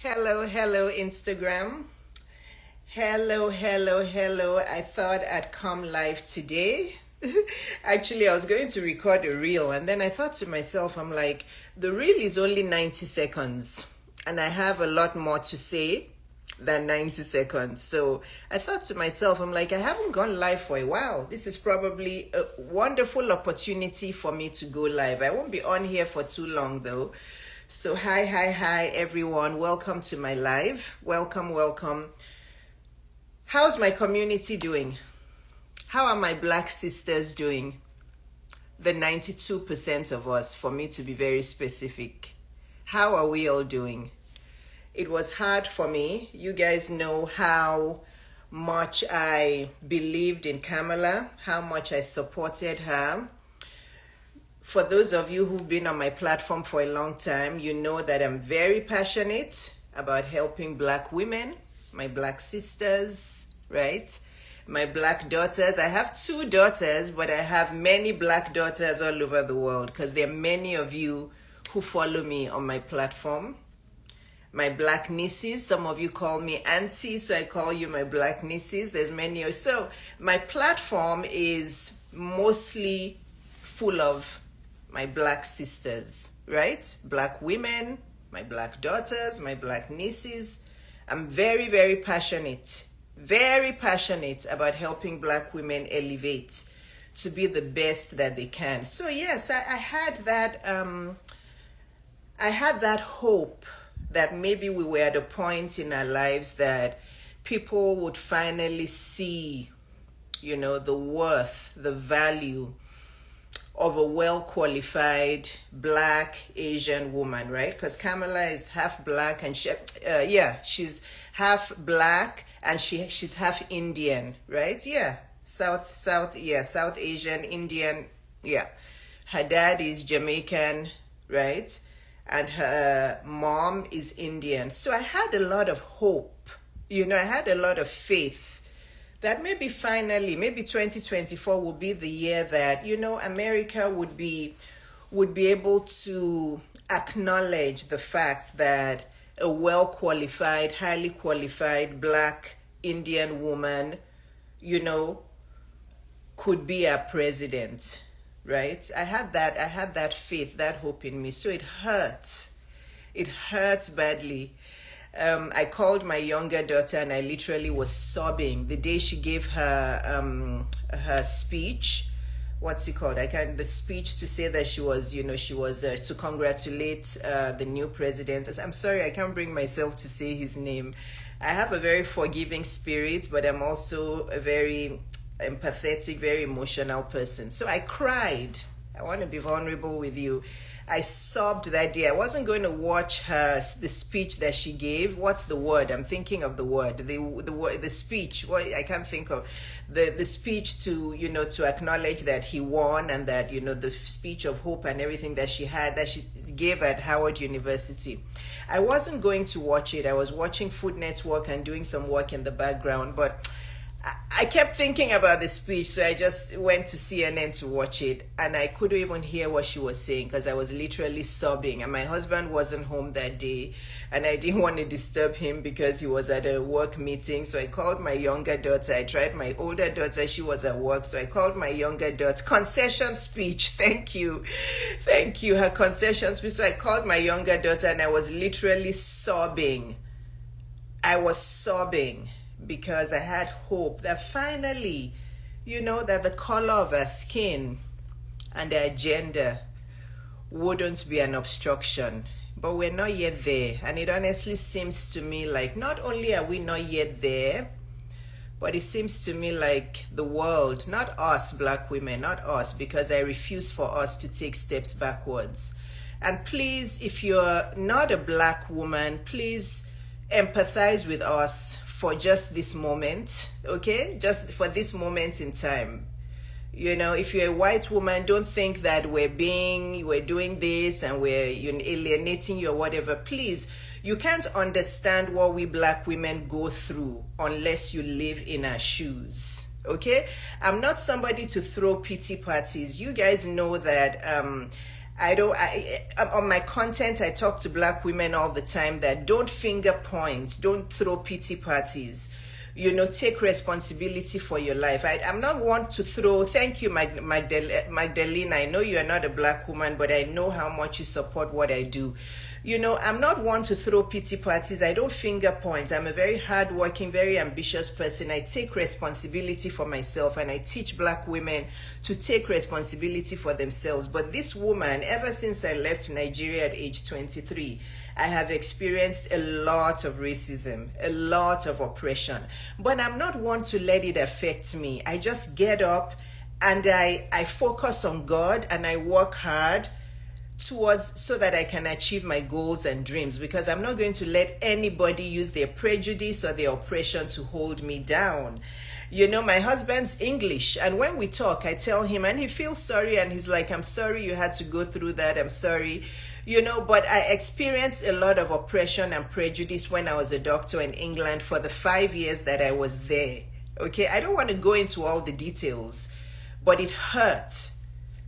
Hello, hello, Instagram. Hello, hello, hello. I thought I'd come live today. Actually, I was going to record a reel, and then I thought to myself, I'm like, the reel is only 90 seconds, and I have a lot more to say than 90 seconds. So I thought to myself, I'm like, I haven't gone live for a while. This is probably a wonderful opportunity for me to go live. I won't be on here for too long, though. So hi everyone, welcome to my live. Welcome. How's my community doing? How are my black sisters doing? The 92% of us, for me to be very specific. How are we all doing? It was hard for me. You guys know how much I believed in Kamala, how much I supported her. For those of you who've been on my platform for a long time, you know that I'm very passionate about helping black women, my black sisters, right? My black daughters. I have 2 daughters, but I have many black daughters all over the world because there are many of you who follow me on my platform. My black nieces, some of you call me auntie, so I call you my black nieces. There's many of you. So my platform is mostly full of my black sisters, right? Black women, my black daughters, my black nieces. I'm very passionate about helping black women elevate to be the best that they can. So yes, I had that hope that maybe we were at a point in our lives that people would finally see, the worth, the value of a well-qualified black Asian woman, right? Because Kamala is half black and she's half black and she's half Indian, right? Yeah, South Asian, Indian, yeah. Her dad is Jamaican, right? And her mom is Indian. So I had a lot of hope, I had a lot of faith that maybe 2024 will be the year that, America would be able to acknowledge the fact that a well-qualified, highly qualified black Indian woman, could be our president, right? I had that faith, that hope in me. So it hurts. It hurts badly. I called my younger daughter and I literally was sobbing the day she gave her speech. What's it called? The speech to say that she was to congratulate the new president. I'm sorry, I can't bring myself to say his name. I have a very forgiving spirit, but I'm also a very empathetic, very emotional person. So I cried. I want to be vulnerable with you. I sobbed that day. I wasn't going to watch the speech that she gave. What's the word? I'm thinking of the word. The speech. What I can't think of the speech to to acknowledge that he won and that the speech of hope and everything that she gave at Howard University. I wasn't going to watch it. I was watching Food Network and doing some work in the background, but I kept thinking about the speech, so I just went to CNN to watch it, and I couldn't even hear what she was saying because I was literally sobbing, and my husband wasn't home that day, and I didn't want to disturb him because he was at a work meeting, so I called my younger daughter. I tried my older daughter, she was at work, so I called my younger daughter. Concession speech, thank you, her concession speech. So I called my younger daughter, and I was literally sobbing. Because I had hope that finally, that the color of her skin and her gender wouldn't be an obstruction. But we're not yet there. And it honestly seems to me like not only are we not yet there, but it seems to me like the world, not us black women, not us, because I refuse for us to take steps backwards. And please, if you're not a black woman, please empathize with us for just this moment, okay? Just for this moment in time. If you're a white woman, don't think that we're doing this and we're alienating you or whatever. Please, you can't understand what we black women go through unless you live in our shoes, okay? I'm not somebody to throw pity parties. You guys know that On my content, I talk to black women all the time that don't finger point, don't throw pity parties. Take responsibility for your life. I'm not one to throw, thank you, Magdalena. I know you are not a black woman, but I know how much you support what I do. I'm not one to throw pity parties. I don't finger point. I'm a very hardworking, very ambitious person. I take responsibility for myself, and I teach black women to take responsibility for themselves. But this woman, ever since I left Nigeria at age 23, I have experienced a lot of racism, a lot of oppression. But I'm not one to let it affect me. I just get up and I focus on God, and I work hard so that I can achieve my goals and dreams, because I'm not going to let anybody use their prejudice or their oppression to hold me down. My husband's English, and when we talk, I tell him, and he feels sorry, and he's like, I'm sorry you had to go through that, I'm sorry. But I experienced a lot of oppression and prejudice when I was a doctor in England for the 5 years that I was there. Okay, I don't want to go into all the details, but it hurt.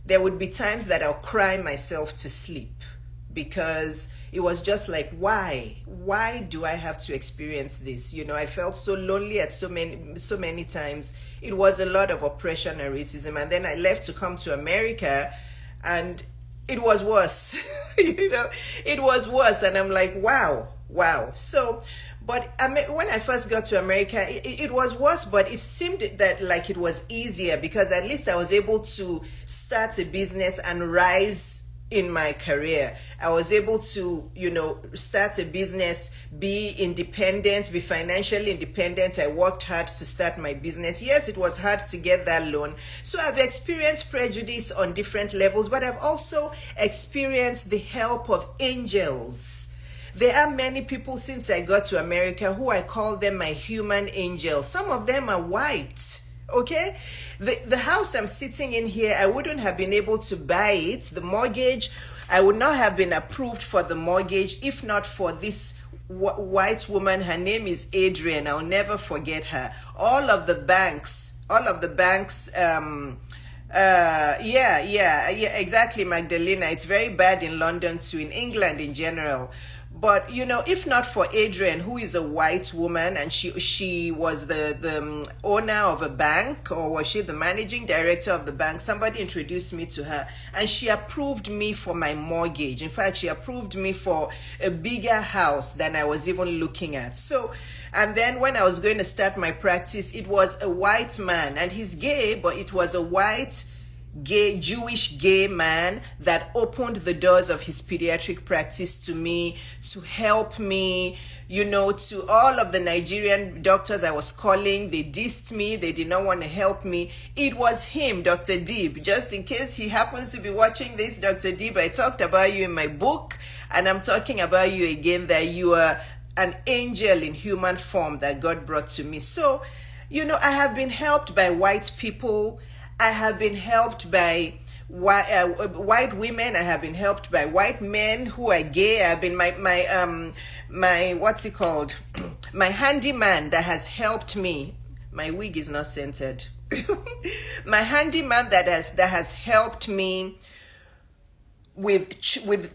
There would be times that I'll cry myself to sleep, because it was just like, why do I have to experience this? I felt so lonely at so many times. It was a lot of oppression and racism. And then I left to come to America, and it was worse. It was worse. And I'm like, wow. So, but when I first got to America, it was worse, but it seemed that like it was easier, because at least I was able to start a business and rise in my career. I was able to, start a business, be independent, be financially independent. I worked hard to start my business. Yes, it was hard to get that loan. So I've experienced prejudice on different levels, but I've also experienced the help of angels. There are many people since I got to America who I call them my human angels. Some of them are white. Okay, the house I'm sitting in here, I wouldn't have been able to buy it. The mortgage, I would not have been approved for the mortgage if not for this white woman. Her name is Adrian. I'll never forget her. All of the banks, exactly, Magdalena. It's very bad in London too, in England in general. But, if not for Adrian, who is a white woman, and she was the owner of a bank, or was she the managing director of the bank? Somebody introduced me to her, and she approved me for my mortgage. In fact, she approved me for a bigger house than I was even looking at. So, and then when I was going to start my practice, it was a white man, and he's gay, but it was a white Jewish gay man that opened the doors of his pediatric practice to me, to help me, to all of the Nigerian doctors I was calling. They dissed me. They did not want to help me. It was him, Dr. Deeb. Just in case he happens to be watching this, Dr. Deeb, I talked about you in my book, and I'm talking about you again, that you are an angel in human form that God brought to me. So, I have been helped by white people. I have been helped by white women. I have been helped by white men who are gay. I've been my what's it called? My handyman that has helped me. My wig is not centered. My handyman that has helped me with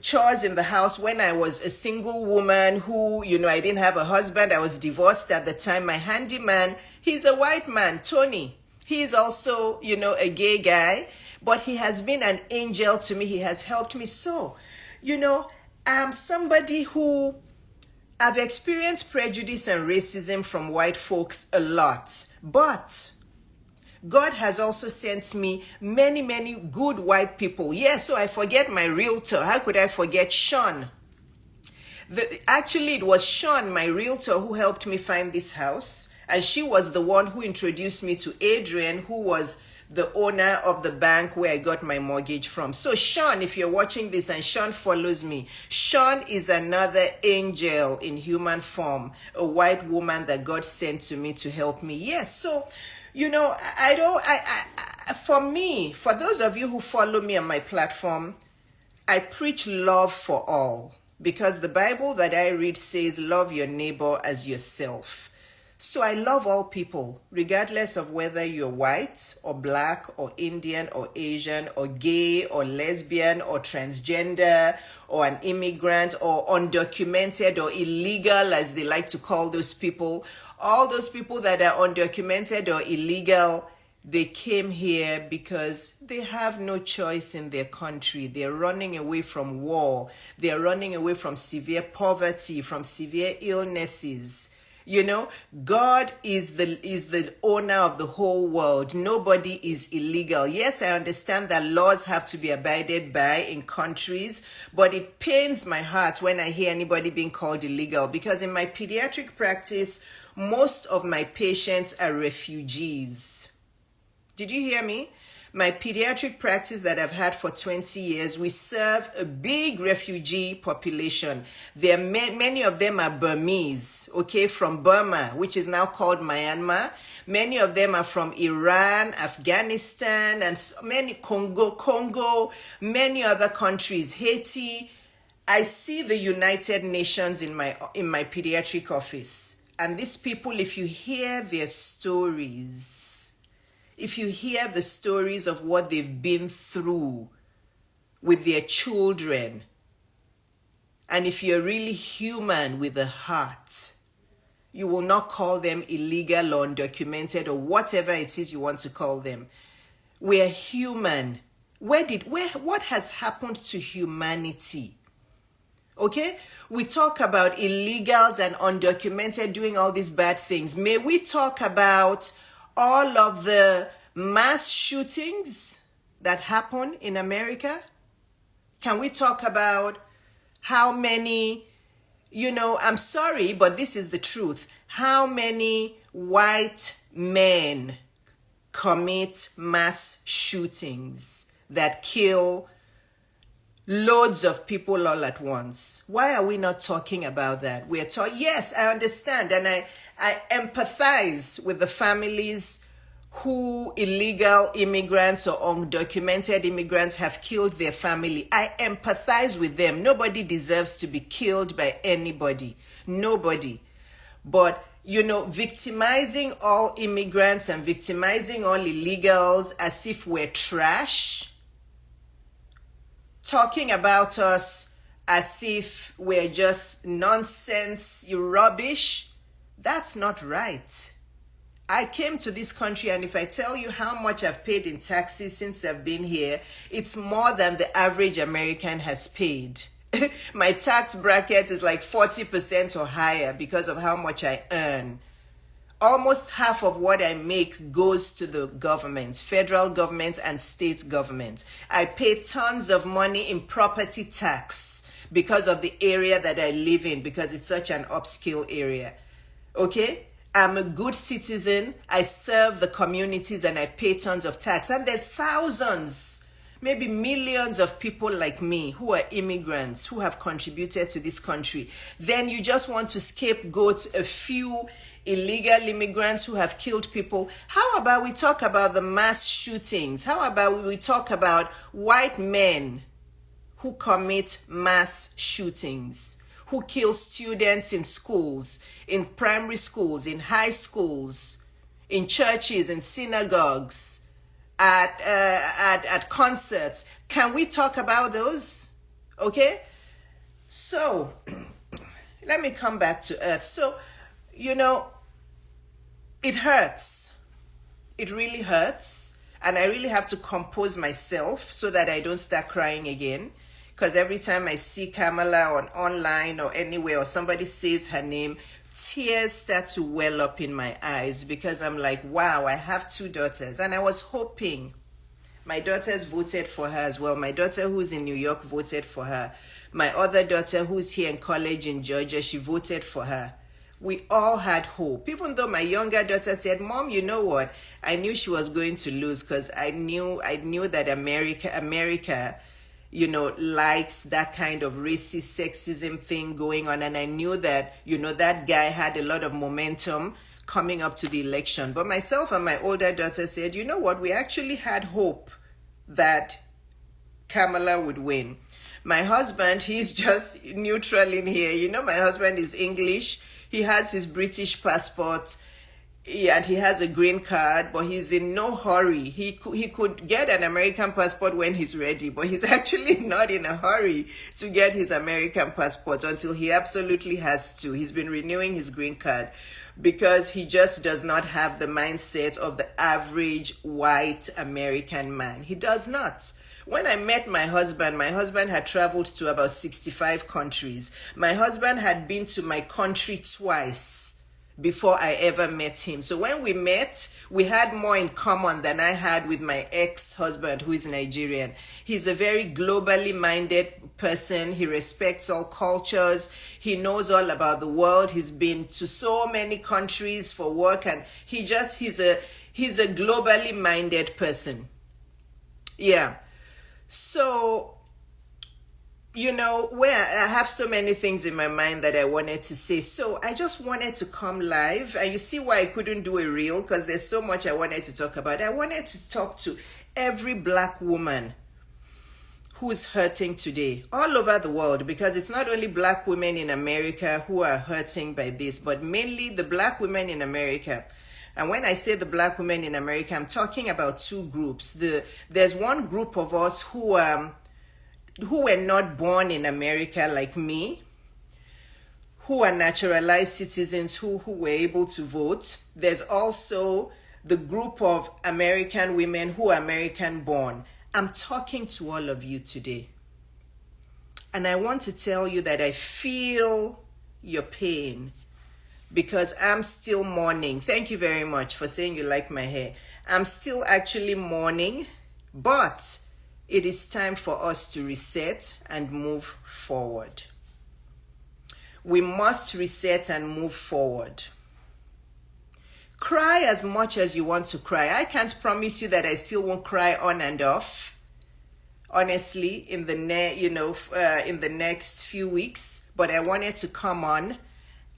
chores in the house when I was a single woman who, I didn't have a husband. I was divorced at the time. My handyman, he's a white man, Tony. He's also, a gay guy, but he has been an angel to me. He has helped me. So, I'm somebody who, I've experienced prejudice and racism from white folks a lot, but God has also sent me many, many good white people. Yeah, so I forget my realtor. How could I forget Sean? Actually, it was Sean, my realtor, who helped me find this house. And she was the one who introduced me to Adrian, who was the owner of the bank where I got my mortgage from. So Sean, if you're watching this and Sean follows me, Sean is another angel in human form, a white woman that God sent to me to help me. Yes, so, for those of you who follow me on my platform, I preach love for all, because the Bible that I read says, love your neighbor as yourself. So I love all people, regardless of whether you're white or black or Indian or Asian or gay or lesbian or transgender or an immigrant or undocumented or illegal, as they like to call those people. All those people that are undocumented or illegal, they came here because they have no choice in their country. They're running away from war. They're running away from severe poverty, from severe illnesses. You know, God is the owner of the whole world. Nobody is illegal. Yes, I understand that laws have to be abided by in countries, but it pains my heart when I hear anybody being called illegal, because in my pediatric practice, most of my patients are refugees. Did you hear me? My pediatric practice that I've had for 20 years, we serve a big refugee population. There are many of them are Burmese, okay, from Burma, which is now called Myanmar. Many of them are from Iran, Afghanistan, and many Congo, many other countries, Haiti. I see the United Nations in my pediatric office. And these people, if you hear their stories, if you hear the stories of what they've been through with their children, and if you're really human with a heart, you will not call them illegal or undocumented or whatever it is you want to call them. We're human. What has happened to humanity? Okay? We talk about illegals and undocumented doing all these bad things. May we talk about all of the mass shootings that happen in America? Can we talk about how many, I'm sorry, but this is the truth, how many white men commit mass shootings that kill loads of people all at once? Why are we not talking about that? Yes, I understand, and I empathize with the families who illegal immigrants or undocumented immigrants have killed their family. I empathize with them. Nobody deserves to be killed by anybody. Nobody. But, victimizing all immigrants and victimizing all illegals as if we're trash, talking about us as if we're just nonsense, you rubbish, that's not right. I came to this country, and if I tell you how much I've paid in taxes since I've been here, it's more than the average American has paid. My tax bracket is like 40% or higher because of how much I earn. Almost half of what I make goes to the government, federal government and state government. I pay tons of money in property tax because of the area that I live in, because it's such an upscale area. Okay? I'm a good citizen. I serve the communities and I pay tons of tax. And there's thousands, maybe millions of people like me who are immigrants who have contributed to this country. Then you just want to scapegoat a few illegal immigrants who have killed people. How about we talk about the mass shootings? How about we talk about white men who commit mass shootings, who kill students in schools, in primary schools, in high schools, in churches, in synagogues, at concerts? Can we talk about those? Okay? So, let me come back to earth. So, it hurts. It really hurts. And I really have to compose myself so that I don't start crying again. Because every time I see Kamala online or anywhere, or somebody says her name, tears start to well up in my eyes, because I'm like, wow, I have two daughters. And I was hoping, my daughters voted for her as well. My daughter who's in New York voted for her. My other daughter who's here in college in Georgia, she voted for her. We all had hope, even though my younger daughter said, Mom, you know what? I knew she was going to lose, because I knew that America, likes that kind of racist sexism thing going on. And I knew that, that guy had a lot of momentum coming up to the election. But myself and my older daughter said, you know what? We actually had hope that Kamala would win. My husband, he's just neutral in here. My husband is English. He has his British passport. Yeah, and he has a green card, but he's in no hurry. He could get an American passport when he's ready, but he's actually not in a hurry to get his American passport until he absolutely has to. He's been renewing his green card because he just does not have the mindset of the average white American man. He does not. When I met my husband had traveled to about 65 countries. My husband had been to my country twice before I ever met him. So when we met, we had more in common than I had with my ex-husband, who is Nigerian. He's a very globally minded person. He respects all cultures. He knows all about the world. He's been to so many countries for work, and he's a globally minded person. Yeah. So, where I have so many things in my mind that I wanted to say. So I just wanted to come live. And you see why I couldn't do a reel, because there's so much I wanted to talk about. I wanted to talk to every Black woman who's hurting today, all over the world, because it's not only Black women in America who are hurting by this, but mainly the Black women in America. And when I say the Black women in America, I'm talking about two groups. There's one group of us who were not born in America like me, who are naturalized citizens who were able to vote. There's also the group of American women who are American born. I'm talking to all of you today. And I want to tell you that I feel your pain because I'm still mourning. Thank you very much for saying you like my hair. I'm still actually mourning, but it is time for us to reset and move forward. We must reset and move forward. Cry as much as you want to cry. I can't promise you that I still won't cry on and off, honestly, in the next few weeks. But I wanted to come on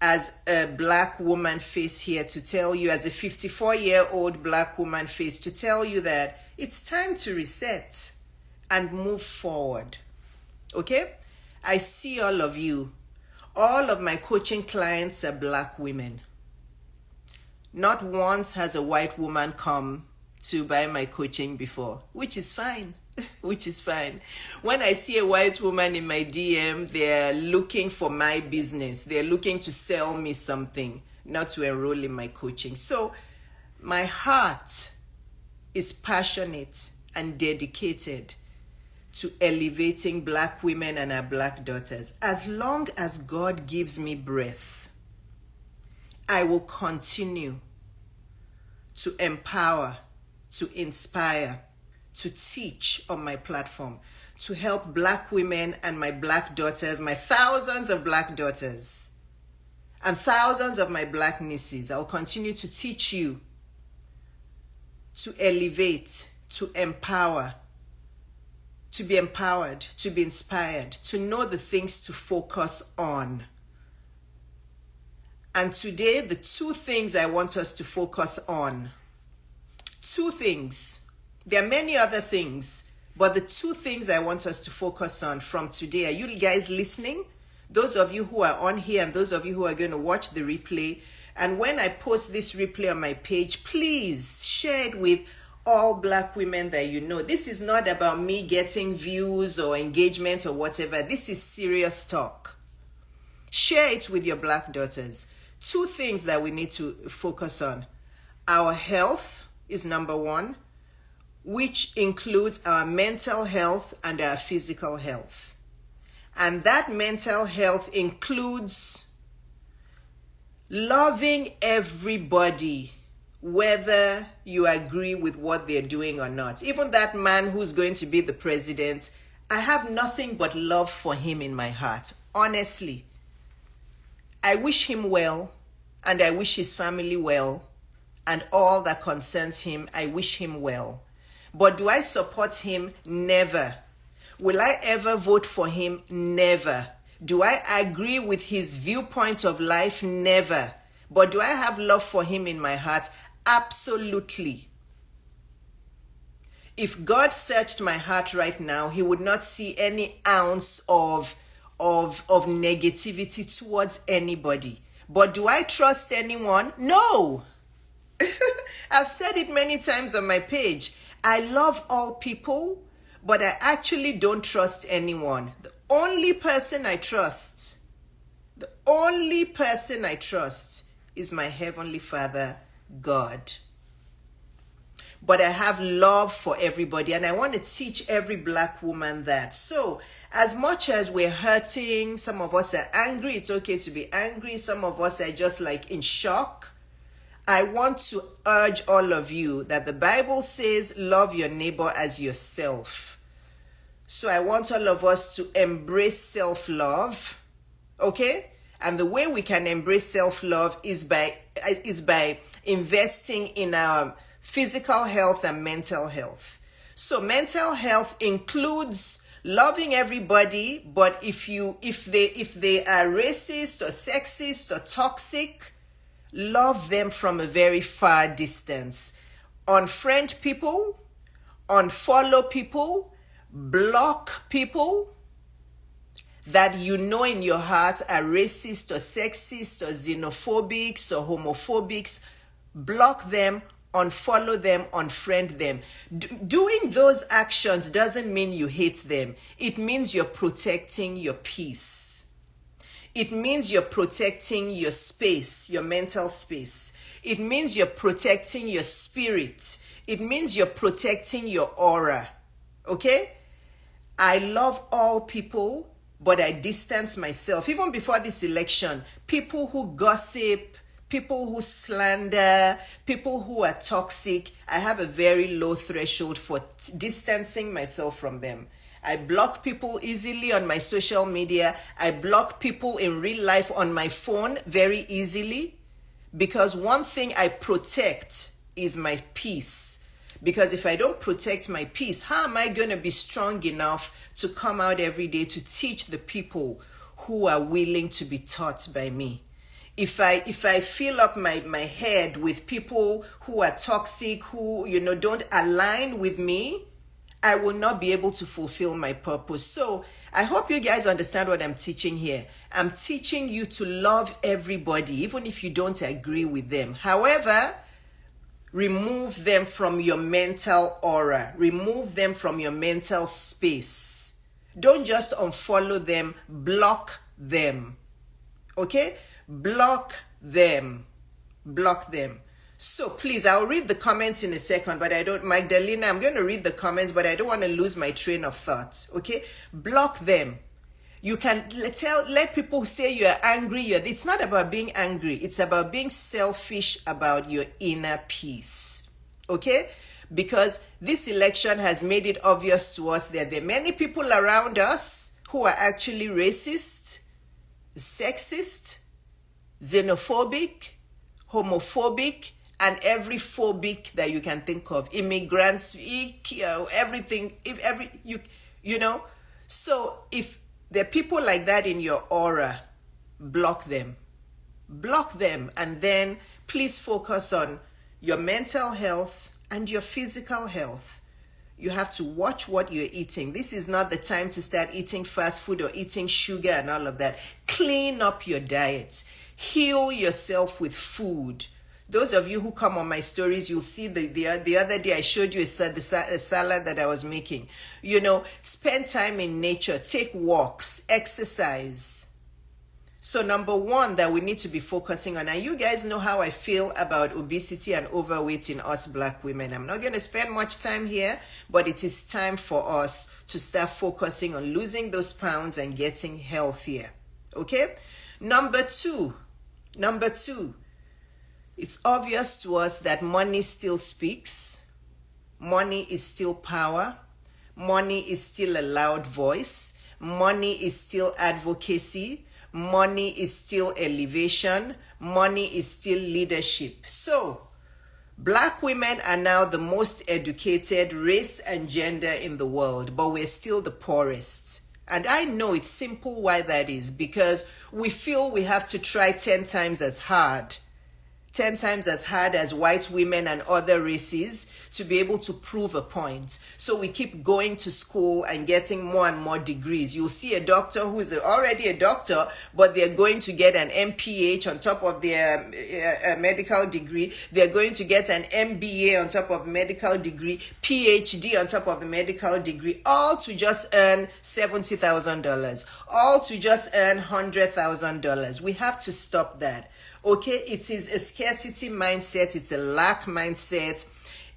as a Black woman face here to tell you, as a 54-year-old Black woman face, to tell you that it's time to reset and move forward. Okay? I see all of you. All of my coaching clients are Black women. Not once has a white woman come to buy my coaching before, which is fine. Which is fine. When I see a white woman in my DM, they're looking for my business. They're looking to sell me something, not to enroll in my coaching. So my heart is passionate and dedicated to elevating Black women and our Black daughters. As long as God gives me breath, I will continue to empower, to inspire, to teach on my platform, to help Black women and my Black daughters, my thousands of Black daughters, and thousands of my Black nieces. I'll continue to teach you to elevate, to empower, to be empowered, to be inspired, to know the things to focus on. And today, the two things I want us to focus on. Two things. There are many other things, but the two things I want us to focus on from today. Are you guys listening? Those of you who are on here and those of you who are going to watch the replay. And when I post this replay on my page, please share it with all Black women that you know. This is not about me getting views or engagement or whatever. This is serious talk. Share it with your Black daughters. Two things that we need to focus on. Our health is number one, which includes our mental health and our physical health. And that mental health includes loving everybody, whether you agree with what they're doing or not. Even that man who's going to be the president, I have nothing but love for him in my heart. Honestly, I wish him well, and I wish his family well, and all that concerns him, I wish him well. But do I support him? Never. Will I ever vote for him? Never. Do I agree with his viewpoint of life? Never. But do I have love for him in my heart? Absolutely. If God searched my heart right now, he would not see any ounce of negativity towards anybody. But do I trust anyone? No. I've said it many times on my page. I love all people, but I actually don't trust anyone. The only person I trust is my Heavenly Father, God. But I have love for everybody, and I want to teach every Black woman that. So, as much as we're hurting, some of us are angry, it's okay to be angry, some of us are just like in shock. I want to urge all of you that the Bible says, love your neighbor as yourself. So I want all of us to embrace self-love, okay? And the way we can embrace self-love is by investing in our physical health and mental health. So mental health includes loving everybody, but if they are racist or sexist or toxic, love them from a very far distance. Unfriend people, unfollow people, block people that you know in your heart are racist or sexist or xenophobic or homophobic. Block them, unfollow them, unfriend them. Doing those actions doesn't mean you hate them. It means you're protecting your peace. It means you're protecting your space, your mental space. It means you're protecting your spirit. It means you're protecting your aura. Okay? I love all people, but I distance myself. Even before this election, people who gossip, people who slander, people who are toxic, I have a very low threshold for distancing myself from them. I block people easily on my social media. I block people in real life on my phone very easily, because one thing I protect is my peace. Because if I don't protect my peace, how am I going to be strong enough to come out every day to teach the people who are willing to be taught by me? If I fill up my head with people who are toxic, who don't align with me, I will not be able to fulfill my purpose. So I hope you guys understand what I'm teaching here. I'm teaching you to love everybody, even if you don't agree with them. However, remove them from your mental aura. Remove them from your mental space. Don't just unfollow them, block them. Okay? Block them. Block them. So please, I'll read the comments in a second, but Magdalena, I'm going to read the comments, but I don't want to lose my train of thought. Okay? Block them. You can let people say you're angry. It's not about being angry. It's about being selfish about your inner peace. Okay? Because this election has made it obvious to us that there are many people around us who are actually racist, sexist, xenophobic, homophobic, and every phobic that you can think of. Immigrants, everything, So if there are people like that in your aura, block them. Block them, and then please focus on your mental health and your physical health. You have to watch what you're eating. This is not the time to start eating fast food or eating sugar and all of that. Clean up your diet. Heal yourself with food. Those of you who come on my stories, you'll see the other day I showed you a salad that I was making. Spend time in nature, take walks, exercise. So number one that we need to be focusing on, and you guys know how I feel about obesity and overweight in us Black women. I'm not going to spend much time here, but it is time for us to start focusing on losing those pounds and getting healthier. Okay? Number two, it's obvious to us that money still speaks. Money is still power. Money is still a loud voice. Money is still advocacy. Money is still elevation. Money is still leadership. So, Black women are now the most educated race and gender in the world, but we're still the poorest. And I know it's simple why that is, because we feel we have to try 10 times as hard 10 times as hard as white women and other races to be able to prove a point. So we keep going to school and getting more and more degrees. You'll see a doctor who is already a doctor, but they're going to get an MPH on top of their medical degree. They're going to get an MBA on top of medical degree, PhD on top of the medical degree, all to just earn $70,000, all to just earn $100,000. We have to stop that. Okay, it is a scarcity mindset. It's a lack mindset.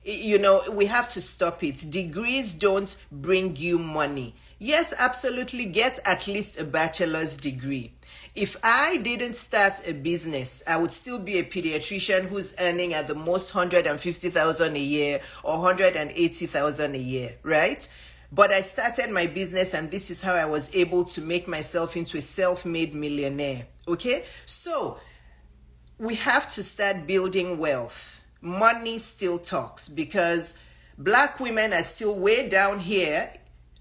You know, we have to stop it. Degrees don't bring you money. Yes, absolutely, get at least a bachelor's degree. If I didn't start a business, I would still be a pediatrician who's earning at the most $150,000 a year or $180,000 a year, right? But I started my business, and this is how I was able to make myself into a self-made millionaire. Okay, so we have to start building wealth. Money still talks, because Black women are still way down here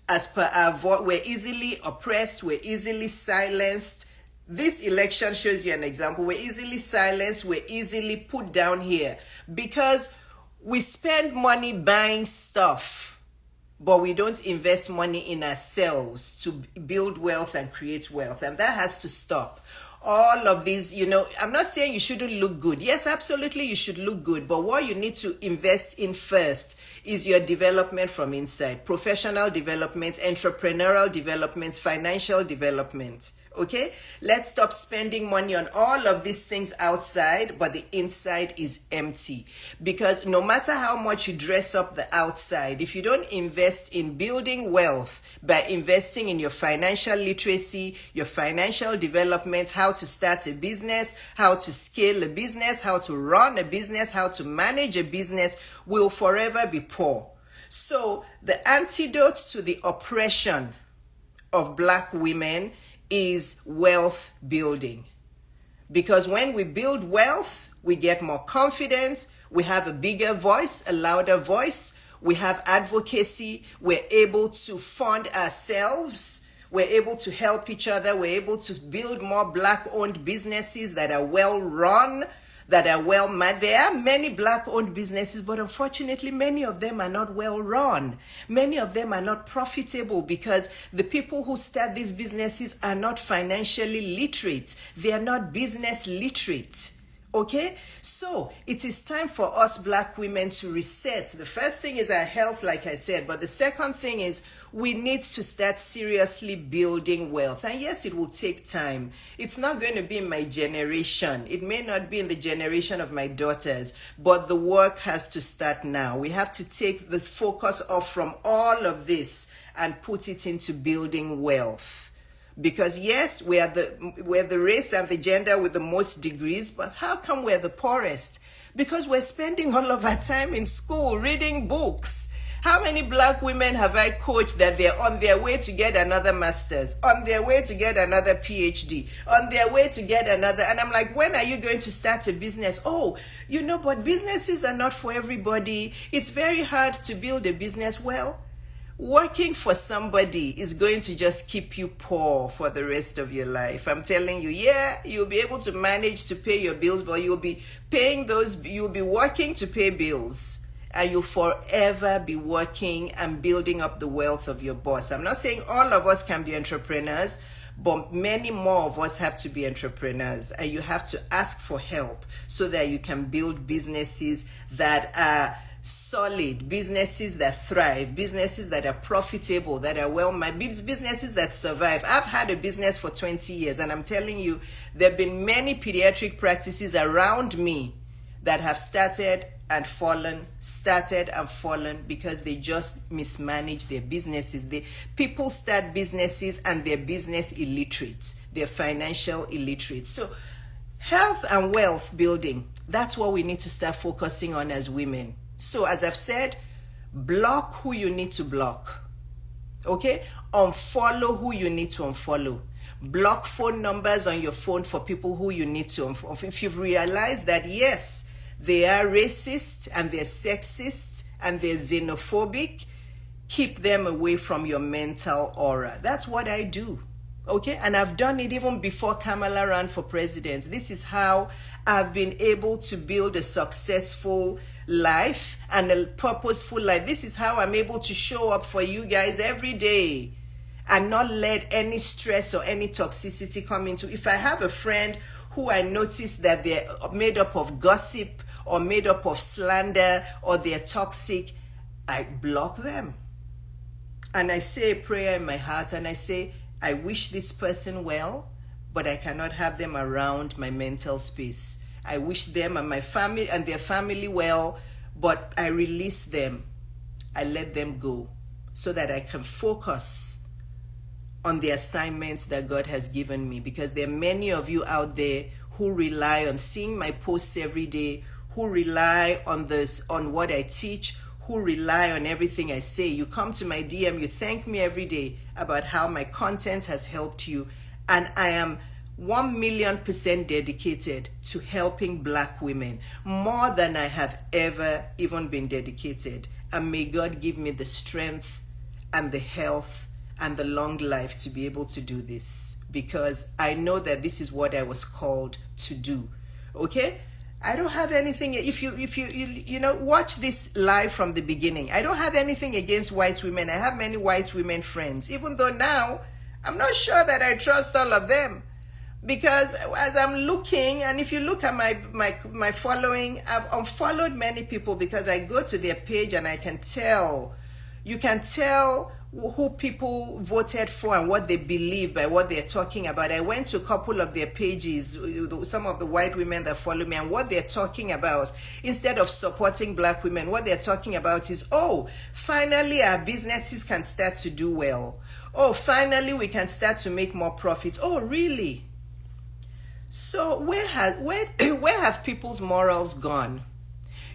as per our vote. We're easily oppressed, we're easily silenced. This election shows you an example. We're easily silenced, we're easily put down here because we spend money buying stuff, but we don't invest money in ourselves to build wealth and create wealth. And that has to stop. All of these, you know, I'm not saying you shouldn't look good. Yes, absolutely, you should look good. But what you need to invest in first is your development from inside. Professional development, entrepreneurial development, financial development. Okay, let's stop spending money on all of these things outside, but the inside is empty. Because no matter how much you dress up the outside, if you don't invest in building wealth by investing in your financial literacy, your financial development, how to start a business, how to scale a business, how to run a business, how to manage a business, will forever be poor. So the antidote to the oppression of Black women is wealth building. Because when we build wealth, we get more confident, we have a bigger voice, a louder voice, we have advocacy, we're able to fund ourselves, we're able to help each other, we're able to build more Black-owned businesses that are well run, that are well managed. There are many Black-owned businesses, but unfortunately, many of them are not well run. Many of them are not profitable because the people who start these businesses are not financially literate. They are not business literate. Okay, so it is time for us Black women to reset. The first thing is our health, like I said, but the second thing is we need to start seriously building wealth. And yes, it will take time. It's not going to be in my generation. It may not be in the generation of my daughters, but the work has to start now. We have to take the focus off from all of this and put it into building wealth. Because yes, we're the race and the gender with the most degrees, but how come we're the poorest? Because we're spending all of our time in school reading books. How many Black women have I coached that they're on their way to get another master's, on their way to get another PhD, on their way to get another? And I'm like, when are you going to start a business? Oh, you know, but businesses are not for everybody. It's very hard to build a business. Well, working for somebody is going to just keep you poor for the rest of your life. I'm telling you, yeah, you'll be able to manage to pay your bills, but you'll be you'll be working to pay bills, and you'll forever be working and building up the wealth of your boss. I'm not saying all of us can be entrepreneurs, but many more of us have to be entrepreneurs, and you have to ask for help so that you can build businesses that are solid, businesses that thrive, businesses that are profitable, that are well managed, businesses that survive. I've had a business for 20 years, and I'm telling you, there have been many pediatric practices around me that have started and fallen because they just mismanage their businesses. People start businesses and they're business illiterate, they're financial illiterate. So health and wealth building, that's what we need to start focusing on as women. So as I've said, block who you need to block. Okay? Unfollow who you need to unfollow. Block phone numbers on your phone for people who you need to unfollow. If you've realized that, yes, they are racist and they're sexist and they're xenophobic, keep them away from your mental aura. That's what I do. Okay, and I've done it even before Kamala ran for president. This is how I've been able to build a successful life and a purposeful life. This is how I'm able to show up for you guys every day and not let any stress or any toxicity come into. If I have a friend who I notice that they're made up of gossip or made up of slander or they're toxic, I block them. And I say a prayer in my heart and I say, I wish this person well, but I cannot have them around my mental space. I wish them and my family and their family well, but I release them. I let them go so that I can focus on the assignments that God has given me, because there are many of you out there who rely on seeing my posts every day, who rely on what I teach, who rely on everything I say. You come to my DM, you thank me every day about how my content has helped you, and I am 1,000,000% dedicated to helping Black women, more than I have ever even been dedicated. And may God give me the strength and the health and the long life to be able to do this, because I know that this is what I was called to do. Okay? I don't have anything. If you know, watch this live from the beginning. I don't have anything against white women. I have many white women friends, even though now I'm not sure that I trust all of them, because as I'm looking, and if you look at my following, I've unfollowed many people because I go to their page and I can tell. You can tell who people voted for and what they believe by what they're talking about. I went to a couple of their pages, some of the white women that follow me, and what they're talking about, instead of supporting Black women, what they're talking about is, oh, finally our businesses can start to do well. Oh, finally we can start to make more profits. Oh, really? So where have people's morals gone?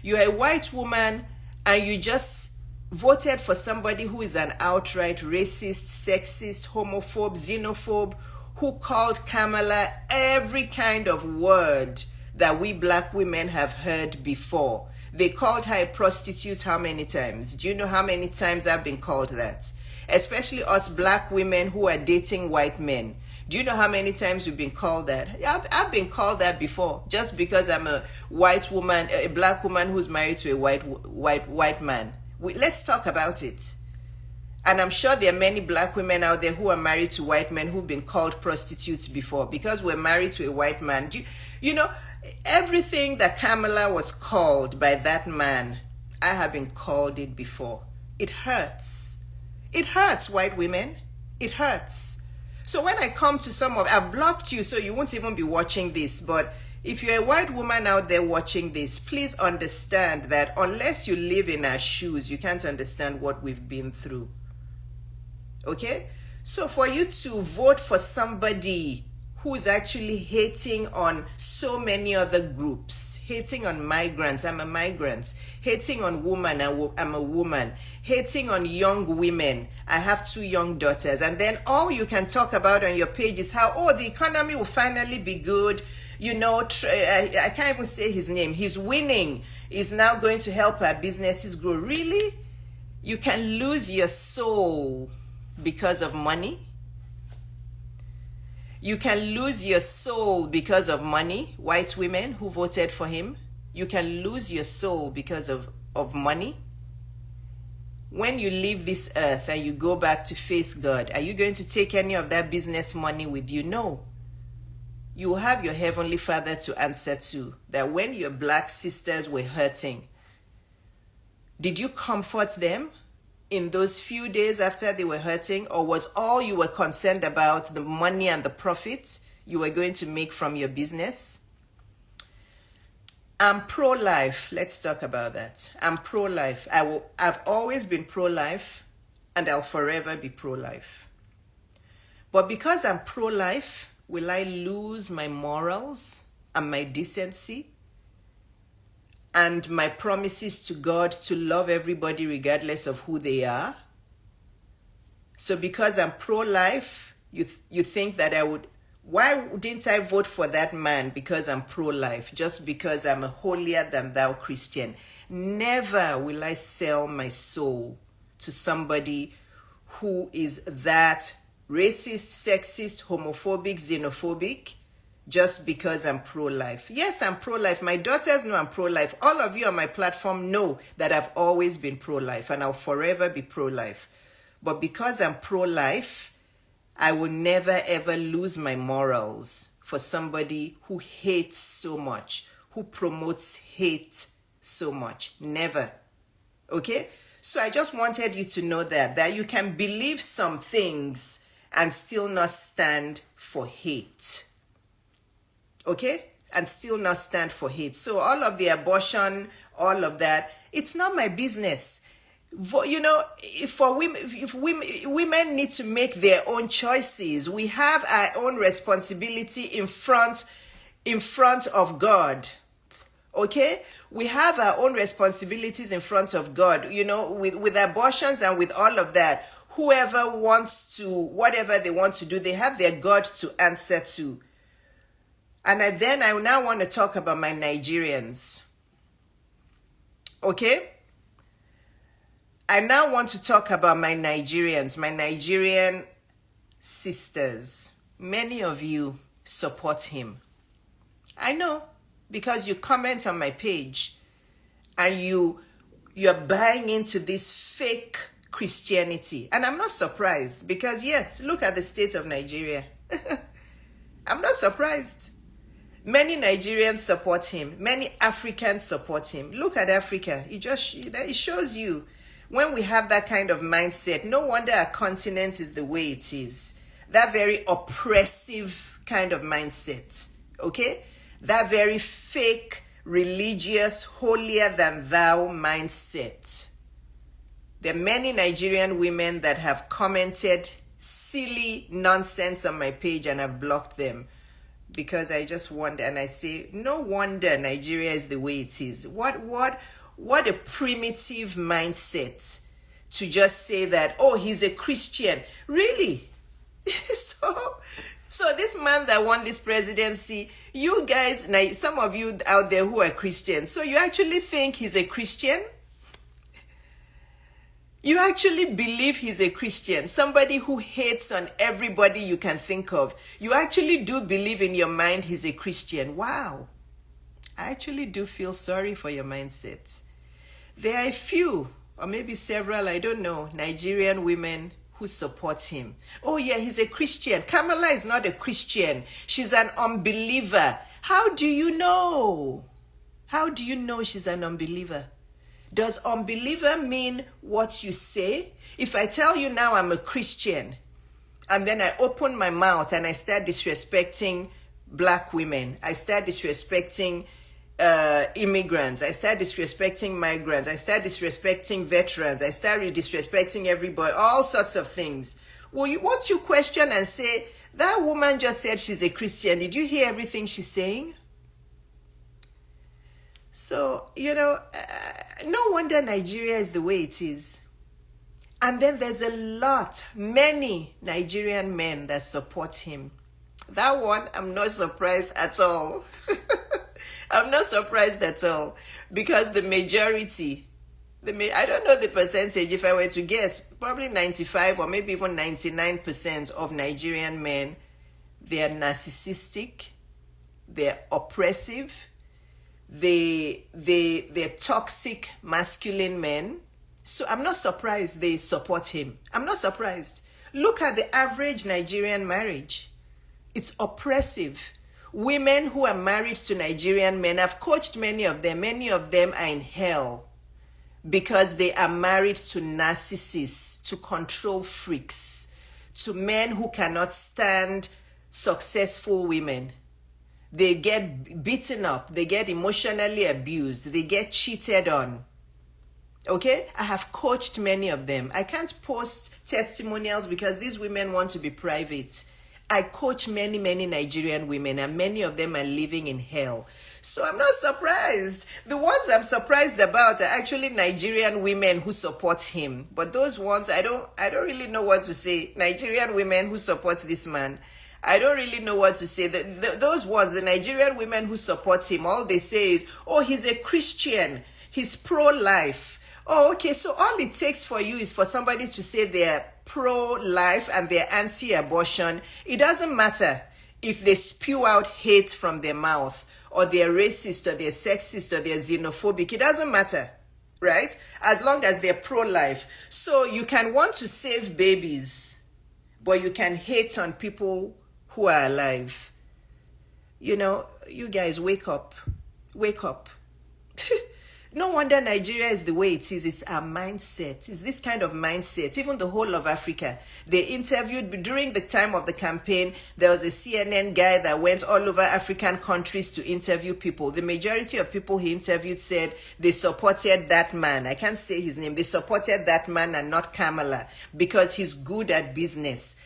You're a white woman and you just voted for somebody who is an outright racist, sexist, homophobe, xenophobe, who called Kamala every kind of word that we Black women have heard before. They called her a prostitute how many times? Do you know how many times I've been called that? Especially us Black women who are dating white men. Do you know how many times we've been called that? I've been called that before, just because I'm a white woman, a Black woman who's married to a white man. Let's talk about it. And I'm sure there are many Black women out there who are married to white men who've been called prostitutes before because we're married to a white man. You know, everything that Kamala was called by that man, I have been called it before. It hurts. It hurts, white women. It hurts. So when I come to I've blocked you so you won't even be watching this, but if you're a white woman out there watching this, please understand that unless you live in our shoes, you can't understand what we've been through. Okay? So for you to vote for somebody who's actually hating on so many other groups, hating on migrants, I'm a migrant, hating on women, I'm a woman, hating on young women, I have 2 young daughters, and then all you can talk about on your page is how, oh, the economy will finally be good. You know, I can't even say his name. He's winning. He's now going to help our businesses grow. Really? You can lose your soul because of money? You can lose your soul because of money, white women who voted for him. You can lose your soul because of money. When you leave this earth and you go back to face God, are you going to take any of that business money with you? No. You will have your Heavenly Father to answer to, that when your Black sisters were hurting, did you comfort them in those few days after they were hurting, or was all you were concerned about the money and the profit you were going to make from your business? I'm pro-life. Let's talk about that. I'm pro-life. I've always been pro-life, and I'll forever be pro-life. But because I'm pro-life, will I lose my morals and my decency and my promises to God to love everybody regardless of who they are? So because I'm pro-life, you think that I would... Why didn't I vote for that man because I'm pro-life? Just because I'm a holier-than-thou Christian? Never will I sell my soul to somebody who is that racist, sexist, homophobic, xenophobic, just because I'm pro-life. Yes, I'm pro-life. My daughters know I'm pro-life. All of you on my platform know that I've always been pro-life and I'll forever be pro-life. But because I'm pro-life, I will never ever lose my morals for somebody who hates so much, who promotes hate so much. Never. Okay? So I just wanted you to know that you can believe some things and still not stand for hate. Okay? And still not stand for hate. So all of the abortion, all of that, it's not my business. You know, for women, if women need to make their own choices. We have our own responsibility in front of God. Okay? We have our own responsibilities in front of God. You know, with abortions and with all of that, whoever wants to, whatever they want to do, they have their God to answer to. And I now want to talk about my Nigerians. Okay? I now want to talk about my Nigerians, my Nigerian sisters. Many of you support him. I know, because you comment on my page and you're buying into this fake Christianity. And I'm not surprised because, yes, look at the state of Nigeria. I'm not surprised. Many Nigerians support him. Many Africans support him. Look at Africa. It shows you when we have that kind of mindset, no wonder our continent is the way it is. That very oppressive kind of mindset. Okay? That very fake, religious, holier than thou mindset. There are many Nigerian women that have commented silly nonsense on my page and I've blocked them. Because I just wonder, and I say, no wonder Nigeria is the way it is. What a primitive mindset to just say that, oh, he's a Christian. Really? So this man that won this presidency, you guys, some of you out there who are Christians, so you actually think he's a Christian? You actually believe he's a Christian, somebody who hates on everybody you can think of. You actually do believe in your mind he's a Christian. Wow. I actually do feel sorry for your mindset. There are a few, or maybe several, I don't know, Nigerian women who support him. Oh yeah, he's a Christian. Kamala is not a Christian. She's an unbeliever. How do you know? How do you know she's an unbeliever? Does unbeliever mean what you say? If I tell you now I'm a Christian, and then I open my mouth and I start disrespecting black women, I start disrespecting immigrants, I start disrespecting migrants, I start disrespecting veterans, I start disrespecting everybody, all sorts of things. Well, won't you question and say, that woman just said she's a Christian. Did you hear everything she's saying? So, you know, no wonder Nigeria is the way it is. And then there's many Nigerian men that support him. That one, I'm not surprised at all. I'm not surprised at all. Because the majority, I don't know the percentage, if I were to guess, probably 95 or maybe even 99% of Nigerian men, they are narcissistic, they're oppressive, they're toxic masculine men. So I'm not surprised they support him. I'm not surprised. Look at the average Nigerian marriage. It's oppressive. Women who are married to Nigerian men, I've coached many of them. Many of them are in hell because they are married to narcissists, to control freaks, to men who cannot stand successful women. They get beaten up, they get emotionally abused, they get cheated on. Okay? I have coached many of them. I can't post testimonials because these women want to be private. I coach many Nigerian women and many of them are living in hell. So I'm not surprised. The ones I'm surprised about are actually Nigerian women who support him. But those ones, I don't really know what to say. Nigerian women who support this man, I don't really know what to say. Those ones, the Nigerian women who support him, all they say is, oh, he's a Christian. He's pro-life. Oh, okay, so all it takes for you is for somebody to say they're pro-life and they're anti-abortion, it doesn't matter if they spew out hate from their mouth, or they're racist, or they're sexist, or they're xenophobic. It doesn't matter, right? As long as they're pro-life. So you can want to save babies, but you can hate on people who are alive. You know, you guys, wake up. Wake up. No wonder Nigeria is the way it is. It's our mindset. It's this kind of mindset. Even the whole of Africa. They interviewed, during the time of the campaign, there was a CNN guy that went all over African countries to interview people. The majority of people he interviewed said they supported that man. I can't say his name. They supported that man and not Kamala because he's good at business.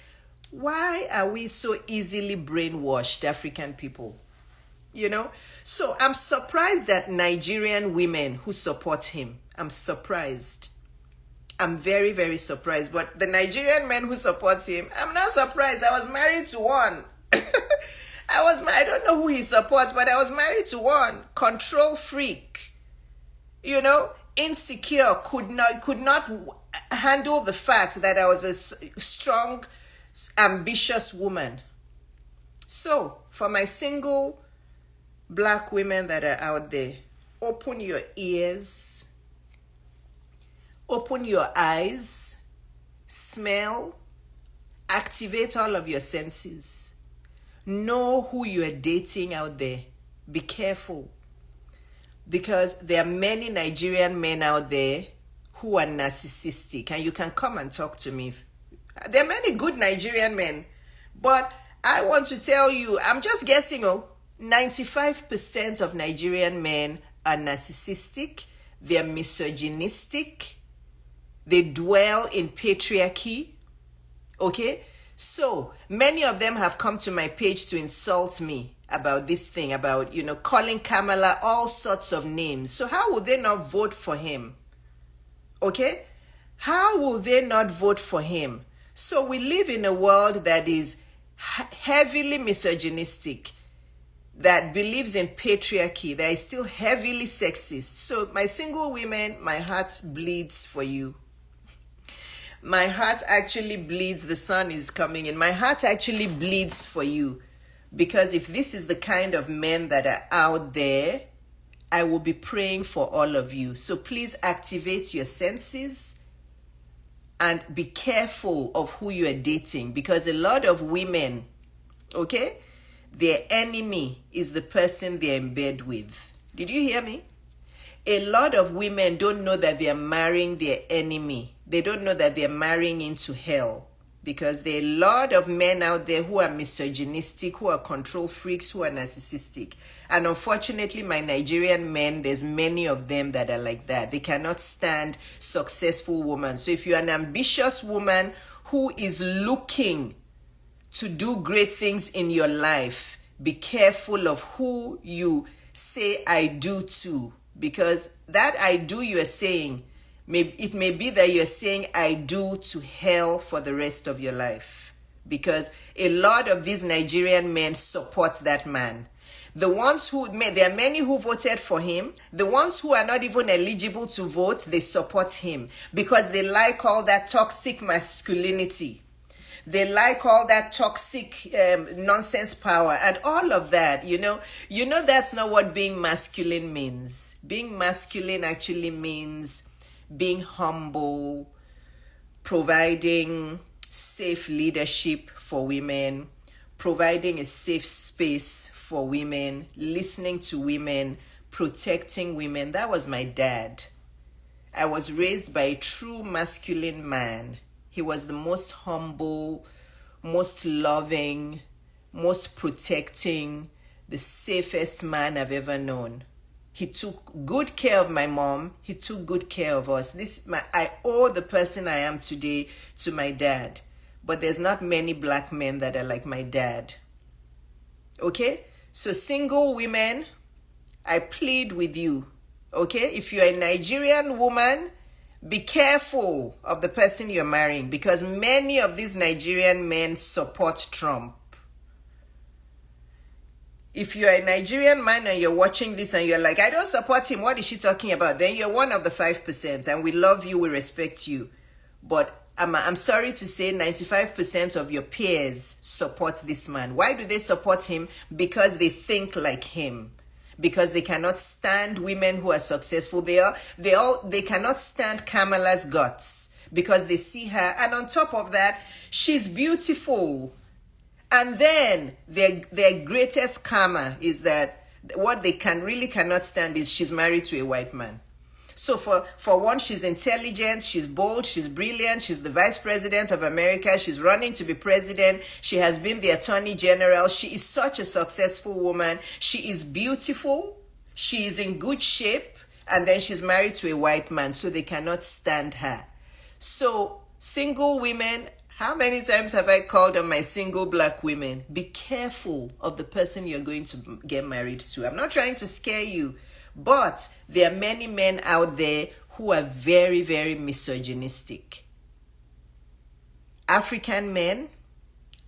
Why are we so easily brainwashed, African people? You know? So I'm surprised at Nigerian women who support him. I'm surprised. I'm very, very surprised. But the Nigerian men who support him, I'm not surprised. I was married to one. I don't know who he supports, but I was married to one. Control freak. You know, insecure, could not handle the fact that I was a strong, ambitious woman. So, for my single Black women that are out there, open your ears, open your eyes, smell, activate all of your senses. Know who you are dating out there. Be careful. Because there are many Nigerian men out there who are narcissistic, and you can come and talk to me. There are many good Nigerian men, but I want to tell you, I'm just guessing, 95% of Nigerian men are narcissistic, they're misogynistic, they dwell in patriarchy, okay? So, many of them have come to my page to insult me about this thing, about, calling Kamala all sorts of names. So how will they not vote for him? Okay? How will they not vote for him? So we live in a world that is heavily misogynistic, that believes in patriarchy, that is still heavily sexist. So my single women, my heart bleeds for you. My heart actually bleeds. The sun is coming in. My heart actually bleeds for you. Because if this is the kind of men that are out there, I will be praying for all of you. So please activate your senses and be careful of who you are dating. Because a lot of women, okay, their enemy is the person they're in bed with. Did you hear me? A lot of women don't know that they're marrying their enemy. They don't know that they're marrying into hell. Because there are a lot of men out there who are misogynistic, who are control freaks, who are narcissistic. And unfortunately, my Nigerian men, there's many of them that are like that. They cannot stand successful women. So if you're an ambitious woman who is looking to do great things in your life, be careful of who you say I do to. Because that I do you are saying, it may be that you're saying I do to hell for the rest of your life. Because a lot of these Nigerian men support that man. The ones there are many who voted for him. The ones who are not even eligible to vote, they support him. Because they like all that toxic masculinity. They like all that toxic nonsense power and all of that, you know. That's not what being masculine means. Being masculine actually means being humble, providing safe leadership for women, providing a safe space for women, listening to women, protecting women. That was my dad. I was raised by a true masculine man. He was the most humble, most loving, most protecting, the safest man I've ever known. He took good care of my mom. He took good care of us. I owe the person I am today to my dad. But there's not many black men that are like my dad. Okay? So single women, I plead with you. Okay? If you're a Nigerian woman, be careful of the person you're marrying, because many of these Nigerian men support Trump. If you're a Nigerian man and you're watching this and you're like, I don't support him, what is she talking about? Then you're one of the 5%, and we love you, we respect you. But I'm sorry to say 95% of your peers support this man. Why do they support him? Because they think like him. Because they cannot stand women who are successful. They cannot stand Kamala's guts because they see her. And on top of that, she's beautiful. And then their greatest karma is that what they cannot stand is she's married to a white man. So for one, she's intelligent, she's bold, she's brilliant, she's the vice president of America, she's running to be president, she has been the attorney general, she is such a successful woman, she is beautiful, she is in good shape, and then she's married to a white man, so they cannot stand her. So single women, how many times have I called on my single black women? Be careful of the person you're going to get married to. I'm not trying to scare you. But there are many men out there who are very, very misogynistic. African men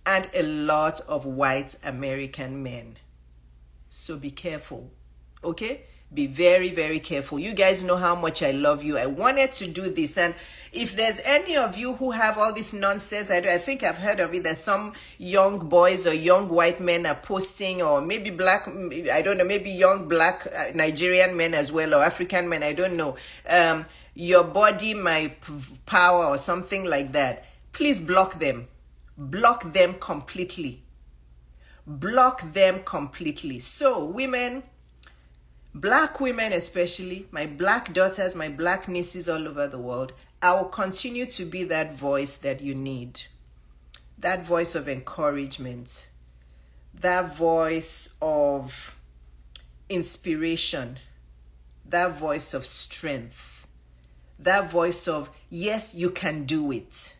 and a lot of white American men. So be careful, okay? Be very, very careful. You guys know how much I love you. I wanted to do this. And if there's any of you who have all this nonsense, I think I've heard of it, that some young boys or young white men are posting, or maybe black, I don't know, maybe young black Nigerian men as well, or African men, I don't know. Your body, my power, or something like that. Please block them. Block them completely. Block them completely. So, women, black women especially, my black daughters, my black nieces all over the world, I will continue to be that voice that you need. That voice of encouragement. That voice of inspiration. That voice of strength. That voice of, yes, you can do it.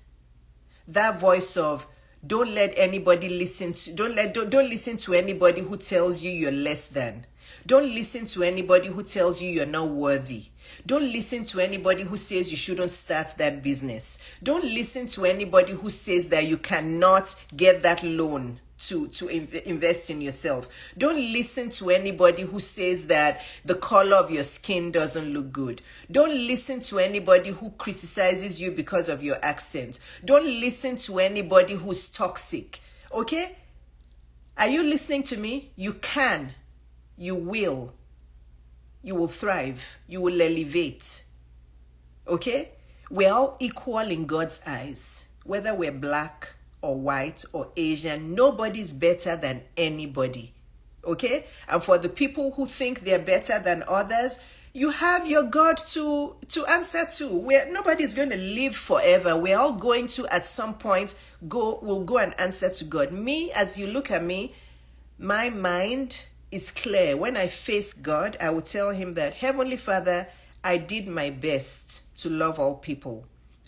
That voice of, don't let anybody don't listen to anybody who tells you you're less than. Don't listen to anybody who tells you you're not worthy. Don't listen to anybody who says you shouldn't start that business. Don't listen to anybody who says that you cannot get that loan to invest in yourself. Don't listen to anybody who says that the color of your skin doesn't look good. Don't listen to anybody who criticizes you because of your accent. Don't listen to anybody who's toxic. Okay? Are you listening to me? You can. You will. You will thrive. You will elevate. Okay? We're all equal in God's eyes. Whether we're black or white or Asian, nobody's better than anybody. Okay? And for the people who think they're better than others, you have your God to answer to. Nobody's going to live forever. We're all going to, at some point, we'll go and answer to God. Me, as you look at me, my mind is clear. When I face God, I will tell him that, Heavenly Father, I did my best to love all people.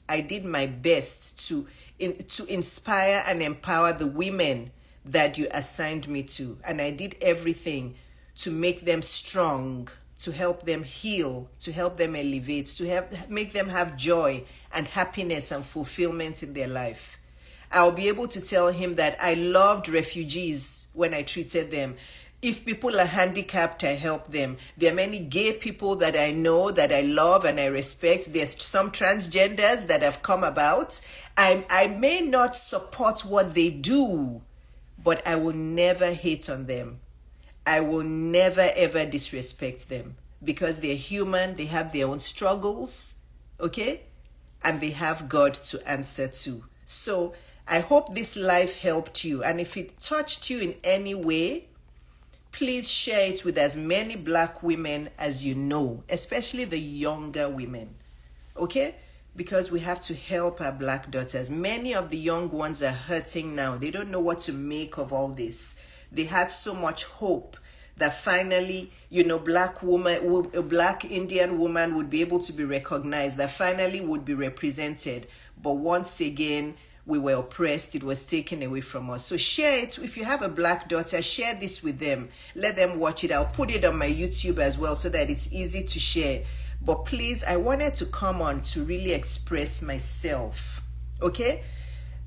I did my best to inspire and empower the women that you assigned me to. And I did everything to make them strong, to help them heal, to help them elevate, to make them have joy and happiness and fulfillment in their life. I'll be able to tell him that I loved refugees when I treated them. If people are handicapped, I help them. There are many gay people that I know, that I love and I respect. There's some transgenders that have come about. I may not support what they do, but I will never hate on them. I will never ever disrespect them because they're human. They have their own struggles, okay? And they have God to answer to. So I hope this life helped you. And if it touched you in any way, please share it with as many black women as you know, especially the younger women, okay? Because we have to help our black daughters. Many of the young ones are hurting now. They don't know what to make of all this. They had so much hope that finally, a black Indian woman would be able to be recognized, that finally would be represented. But once again, we were oppressed. It was taken away from us. So share it. If you have a black daughter, share this with them. Let them watch it. I'll put it on my YouTube as well so that it's easy to share. But please, I wanted to come on to really express myself. Okay?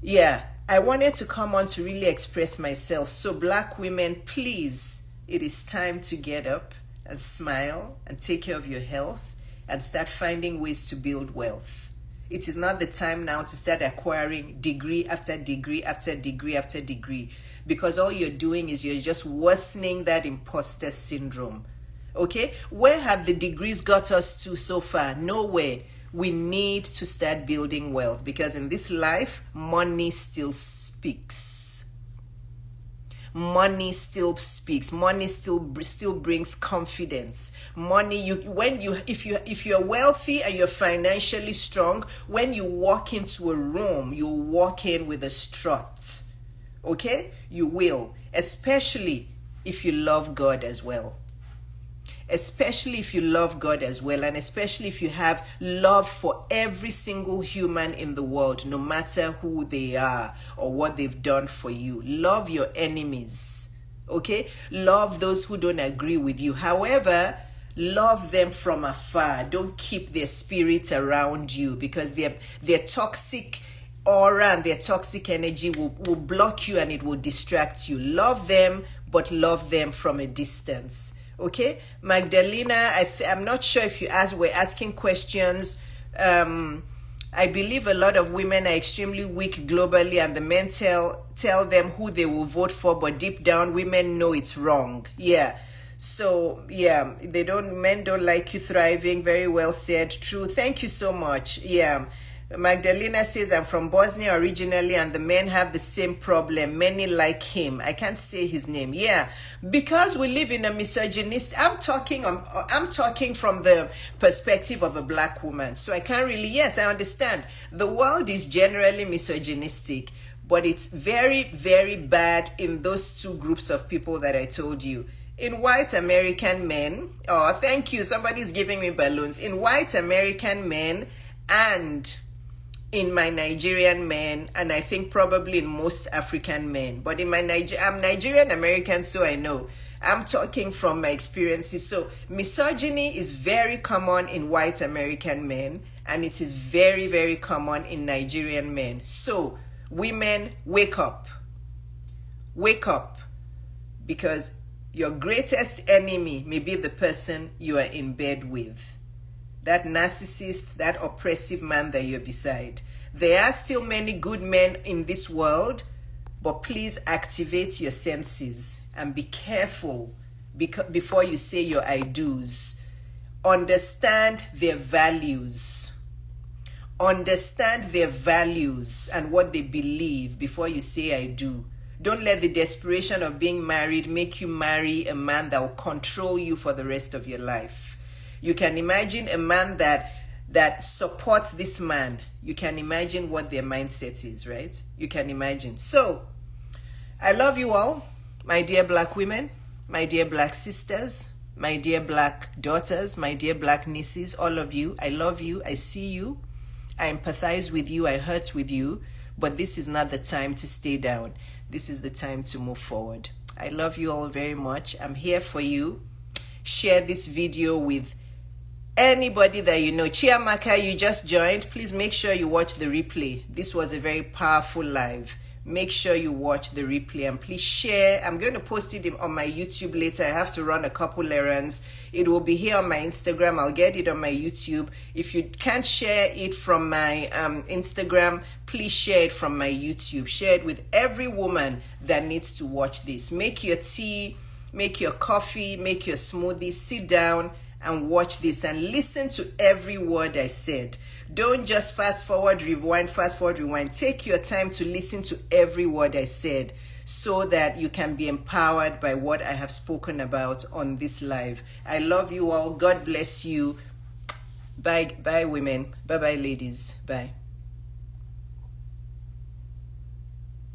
Yeah, I wanted to come on to really express myself. So black women, please, it is time to get up and smile and take care of your health and start finding ways to build wealth. It is not the time now to start acquiring degree after degree after degree after degree, because all you're doing is you're just worsening that imposter syndrome. Okay? Where have the degrees got us to so far? Nowhere. We need to start building wealth, because in this life, money still speaks. Money still speaks. Money still brings confidence. Money, if you're wealthy and you're financially strong, when you walk into a room, you walk in with a strut. Okay? You will, especially if you love God as well. Especially if you love God as well, and especially if you have love for every single human in the world, no matter who they are or what they've done for you. Love your enemies, okay? Love those who don't agree with you. However, love them from afar. Don't keep their spirit around you, because their toxic aura and their toxic energy will block you and it will distract you. Love them, but love them from a distance. Okay, Magdalena, I'm not sure if you were asking questions. I believe a lot of women are extremely weak globally, and the men tell them who they will vote for, but deep down women know it's wrong. Yeah. So yeah, men don't like you thriving. Very well said. True. Thank you so much. Yeah. Magdalena says, I'm from Bosnia originally, and the men have the same problem. Many like him. I can't say his name. Yeah, because we live in a misogynist. I'm talking from the perspective of a black woman. So I can't really, yes, I understand. The world is generally misogynistic, but it's very, very bad in those two groups of people that I told you. In white American men, oh, thank you. Somebody's giving me balloons. In white American men and in my Nigerian men, and I think probably in most African men. But in I'm Nigerian American, so I know. I'm talking from my experiences. So misogyny is very common in white American men, and it is very, very common in Nigerian men. So women, wake up. Wake up. Because your greatest enemy may be the person you are in bed with. That narcissist, that oppressive man that you're beside. There are still many good men in this world, but please activate your senses and be careful before you say your I do's. Understand their values. Understand their values and what they believe before you say I do. Don't let the desperation of being married make you marry a man that will control you for the rest of your life. You can imagine a man that supports this man. You can imagine what their mindset is, right? You can imagine. So, I love you all, my dear black women, my dear black sisters, my dear black daughters, my dear black nieces, all of you. I love you. I see you. I empathize with you. I hurt with you. But this is not the time to stay down. This is the time to move forward. I love you all very much. I'm here for you. Share this video with anybody that you know. Chiamaka, you just joined. Please make sure you watch the replay. This was a very powerful live. Make sure you watch the replay and please share. I'm going to post it on my YouTube later. I have to run a couple errands. It will be here on my Instagram. I'll get it on my YouTube. If you can't share it from my Instagram, please share it from my YouTube. Share it with every woman that needs to watch this. Make your tea, make your coffee, make your smoothie, sit down and watch this and listen to every word I said. Don't just fast forward, rewind, fast forward, rewind. Take your time to listen to every word I said so that you can be empowered by what I have spoken about on this live. I love you all. God bless you. Bye, bye women. Bye-bye ladies. Bye.